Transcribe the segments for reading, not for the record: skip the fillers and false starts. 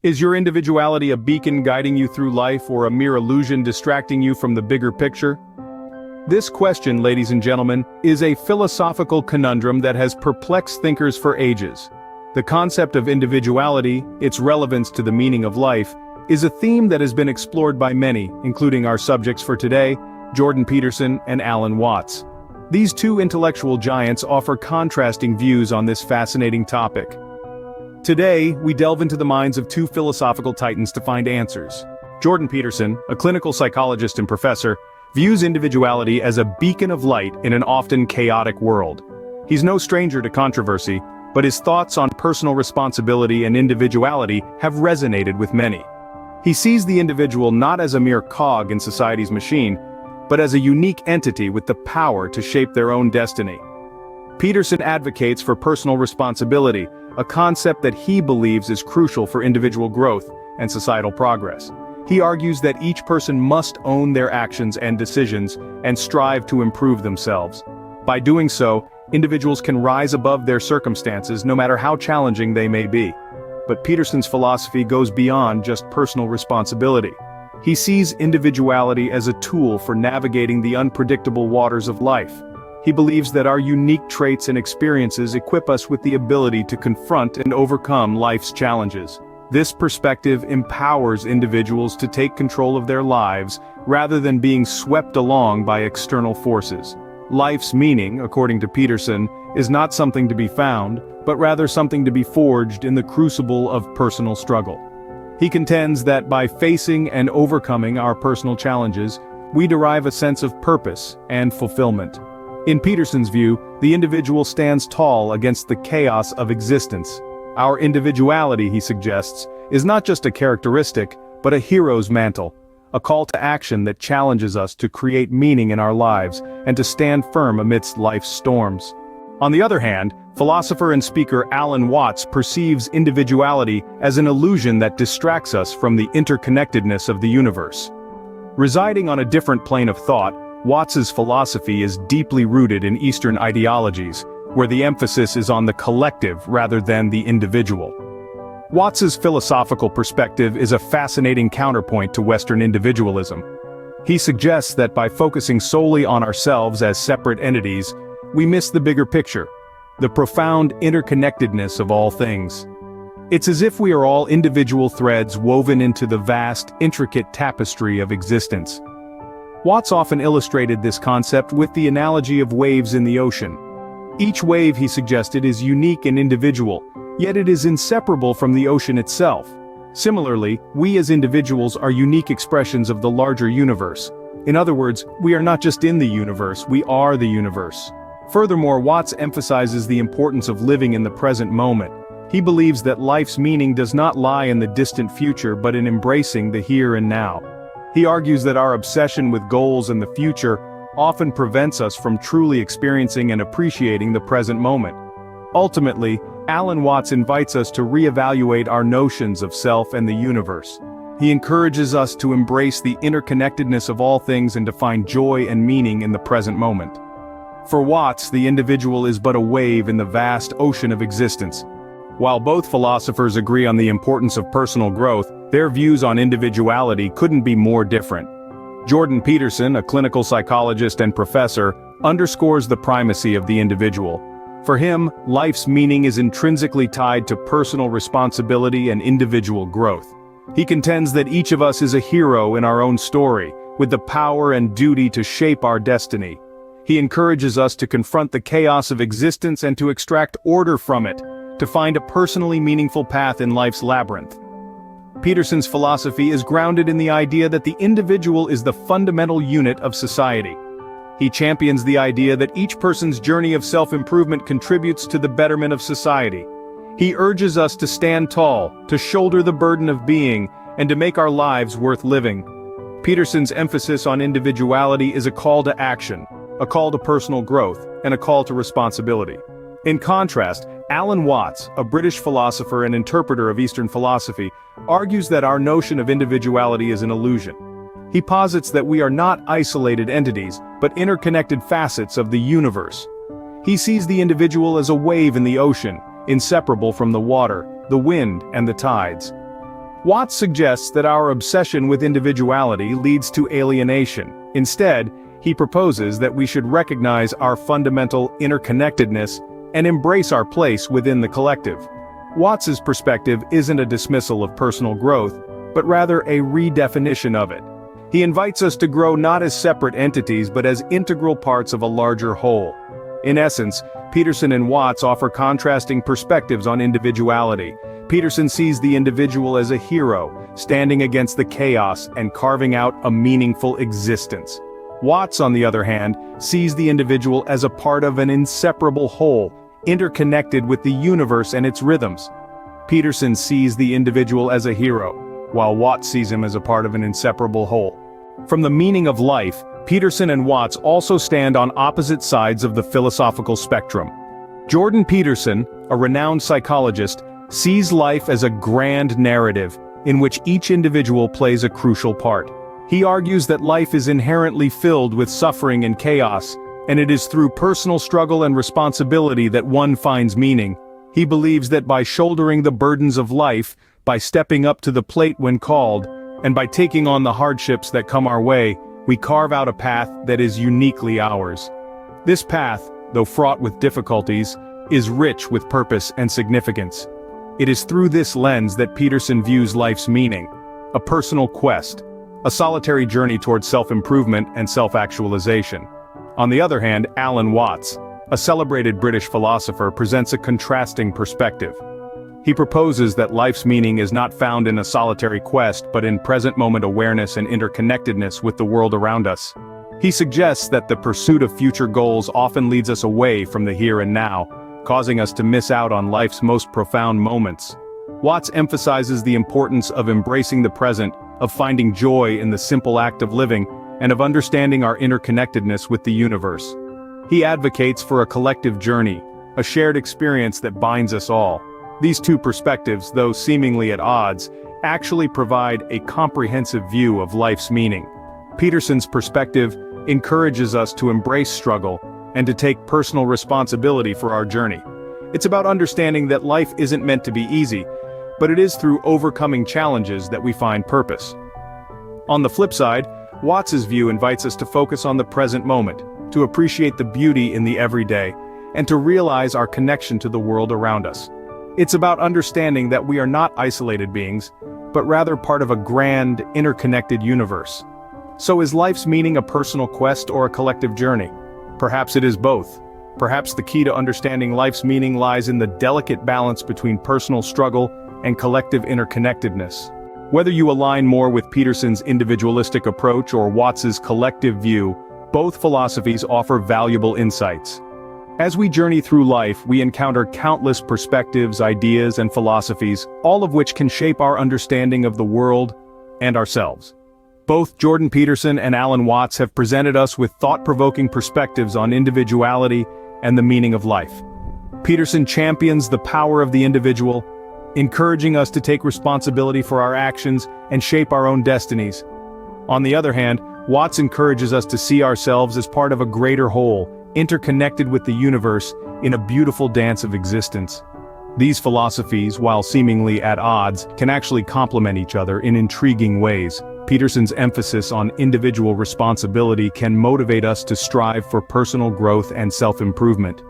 Is your individuality a beacon guiding you through life or a mere illusion distracting you from the bigger picture? This question, ladies and gentlemen, is a philosophical conundrum that has perplexed thinkers for ages. The concept of individuality, its relevance to the meaning of life, is a theme that has been explored by many, including our subjects for today, Jordan Peterson and Alan Watts. These two intellectual giants offer contrasting views on this fascinating topic. Today, we delve into the minds of two philosophical titans to find answers. Jordan Peterson, a clinical psychologist and professor, views individuality as a beacon of light in an often chaotic world. He's no stranger to controversy, but his thoughts on personal responsibility and individuality have resonated with many. He sees the individual not as a mere cog in society's machine, but as a unique entity with the power to shape their own destiny. Peterson advocates for personal responsibility, a concept that he believes is crucial for individual growth and societal progress. He argues that each person must own their actions and decisions and strive to improve themselves. By doing so, individuals can rise above their circumstances no matter how challenging they may be. But Peterson's philosophy goes beyond just personal responsibility. He sees individuality as a tool for navigating the unpredictable waters of life. He believes that our unique traits and experiences equip us with the ability to confront and overcome life's challenges. This perspective empowers individuals to take control of their lives rather than being swept along by external forces. Life's meaning, according to Peterson, is not something to be found, but rather something to be forged in the crucible of personal struggle. He contends that by facing and overcoming our personal challenges, we derive a sense of purpose and fulfillment. In Peterson's view, the individual stands tall against the chaos of existence. Our individuality, he suggests, is not just a characteristic, but a hero's mantle, a call to action that challenges us to create meaning in our lives and to stand firm amidst life's storms. On the other hand, philosopher and speaker Alan Watts perceives individuality as an illusion that distracts us from the interconnectedness of the universe. Residing on a different plane of thought, Watts's philosophy is deeply rooted in Eastern ideologies, where the emphasis is on the collective rather than the individual. Watts's philosophical perspective is a fascinating counterpoint to Western individualism. He suggests that by focusing solely on ourselves as separate entities, we miss the bigger picture, the profound interconnectedness of all things. It's as if we are all individual threads woven into the vast, intricate tapestry of existence. Watts often illustrated this concept with the analogy of waves in the ocean. Each wave, he suggested, is unique and individual, yet it is inseparable from the ocean itself. Similarly, we as individuals are unique expressions of the larger universe. In other words, we are not just in the universe, we are the universe. Furthermore, Watts emphasizes the importance of living in the present moment. He believes that life's meaning does not lie in the distant future but in embracing the here and now. He argues that our obsession with goals and the future often prevents us from truly experiencing and appreciating the present moment. Ultimately, Alan Watts invites us to reevaluate our notions of self and the universe. He encourages us to embrace the interconnectedness of all things and to find joy and meaning in the present moment. For Watts, the individual is but a wave in the vast ocean of existence. While both philosophers agree on the importance of personal growth, their views on individuality couldn't be more different. Jordan Peterson, a clinical psychologist and professor, underscores the primacy of the individual. For him, life's meaning is intrinsically tied to personal responsibility and individual growth. He contends that each of us is a hero in our own story, with the power and duty to shape our destiny. He encourages us to confront the chaos of existence and to extract order from it, to find a personally meaningful path in life's labyrinth. Peterson's philosophy is grounded in the idea that the individual is the fundamental unit of society. He champions the idea that each person's journey of self-improvement contributes to the betterment of society. He urges us to stand tall, to shoulder the burden of being, and to make our lives worth living. Peterson's emphasis on individuality is a call to action, a call to personal growth, and a call to responsibility. In contrast, Alan Watts, a British philosopher and interpreter of Eastern philosophy, argues that our notion of individuality is an illusion. He posits that we are not isolated entities, but interconnected facets of the universe. He sees the individual as a wave in the ocean, inseparable from the water, the wind, and the tides. Watts suggests that our obsession with individuality leads to alienation. Instead, he proposes that we should recognize our fundamental interconnectedness and embrace our place within the collective. Watts's perspective isn't a dismissal of personal growth, but rather a redefinition of it. He invites us to grow not as separate entities but as integral parts of a larger whole. In essence, Peterson and Watts offer contrasting perspectives on individuality. Peterson sees the individual as a hero, standing against the chaos and carving out a meaningful existence. Watts, on the other hand, sees the individual as a part of an inseparable whole, interconnected with the universe and its rhythms. Peterson sees the individual as a hero, while Watts sees him as a part of an inseparable whole. From the meaning of life, Peterson and Watts also stand on opposite sides of the philosophical spectrum. Jordan Peterson, a renowned psychologist, sees life as a grand narrative, in which each individual plays a crucial part. He argues that life is inherently filled with suffering and chaos, and it is through personal struggle and responsibility that one finds meaning. He believes that by shouldering the burdens of life, by stepping up to the plate when called, and by taking on the hardships that come our way, we carve out a path that is uniquely ours. This path, though fraught with difficulties, is rich with purpose and significance. It is through this lens that Peterson views life's meaning, a personal quest, a solitary journey towards self-improvement and self-actualization. On the other hand, Alan Watts, a celebrated British philosopher, presents a contrasting perspective. He proposes that life's meaning is not found in a solitary quest but in present-moment awareness and interconnectedness with the world around us. He suggests that the pursuit of future goals often leads us away from the here and now, causing us to miss out on life's most profound moments. Watts emphasizes the importance of embracing the present, of finding joy in the simple act of living, and of understanding our interconnectedness with the universe. He advocates for a collective journey, a shared experience that binds us all. These two perspectives, though seemingly at odds, actually provide a comprehensive view of life's meaning. Peterson's perspective encourages us to embrace struggle and to take personal responsibility for our journey. It's about understanding that life isn't meant to be easy, but it is through overcoming challenges that we find purpose. On the flip side, Watts's view invites us to focus on the present moment, to appreciate the beauty in the everyday, and to realize our connection to the world around us. It's about understanding that we are not isolated beings, but rather part of a grand, interconnected universe. So is life's meaning a personal quest or a collective journey? Perhaps it is both. Perhaps the key to understanding life's meaning lies in the delicate balance between personal struggle and collective interconnectedness. Whether you align more with Peterson's individualistic approach or Watts's collective view, both philosophies offer valuable insights. As we journey through life, we encounter countless perspectives, ideas, and philosophies, all of which can shape our understanding of the world and ourselves. Both Jordan Peterson and Alan Watts have presented us with thought-provoking perspectives on individuality and the meaning of life. Peterson champions the power of the individual, encouraging us to take responsibility for our actions and shape our own destinies. On the other hand, Watts encourages us to see ourselves as part of a greater whole, interconnected with the universe in a beautiful dance of existence. These philosophies, while seemingly at odds, can actually complement each other in intriguing ways. Peterson's emphasis on individual responsibility can motivate us to strive for personal growth and self-improvement.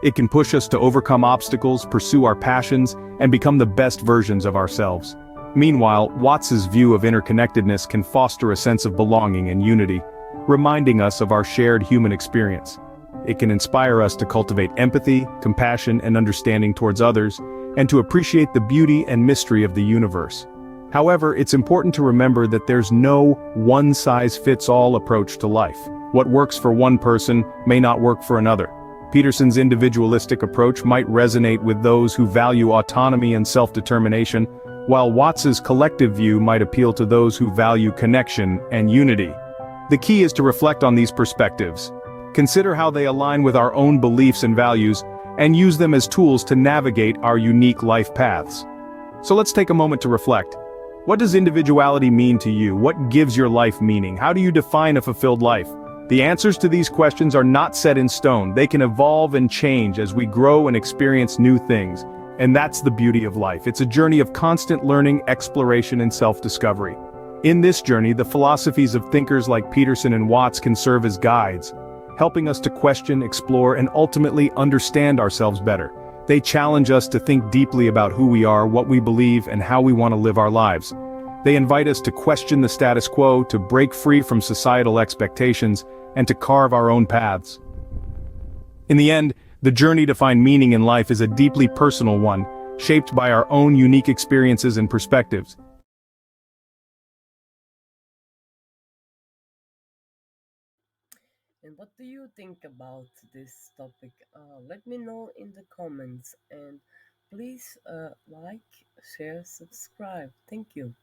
It can push us to overcome obstacles, pursue our passions, and become the best versions of ourselves. Meanwhile, Watts's view of interconnectedness can foster a sense of belonging and unity, reminding us of our shared human experience. It can inspire us to cultivate empathy, compassion, and understanding towards others, and to appreciate the beauty and mystery of the universe. However, it's important to remember that there's no one-size-fits-all approach to life. What works for one person may not work for another. Peterson's individualistic approach might resonate with those who value autonomy and self-determination, while Watts's collective view might appeal to those who value connection and unity. The key is to reflect on these perspectives. Consider how they align with our own beliefs and values, and use them as tools to navigate our unique life paths. So let's take a moment to reflect. What does individuality mean to you? What gives your life meaning? How do you define a fulfilled life? The answers to these questions are not set in stone. They can evolve and change as we grow and experience new things. And that's the beauty of life. It's a journey of constant learning, exploration, and self-discovery. In this journey, the philosophies of thinkers like Peterson and Watts can serve as guides, helping us to question, explore, and ultimately understand ourselves better. They challenge us to think deeply about who we are, what we believe, and how we want to live our lives. They invite us to question the status quo, to break free from societal expectations, and to carve our own paths. In the end, the journey to find meaning in life is a deeply personal one, shaped by our own unique experiences and perspectives. And what do you think about this topic? Let me know in the comments, and please like, share, subscribe. Thank you.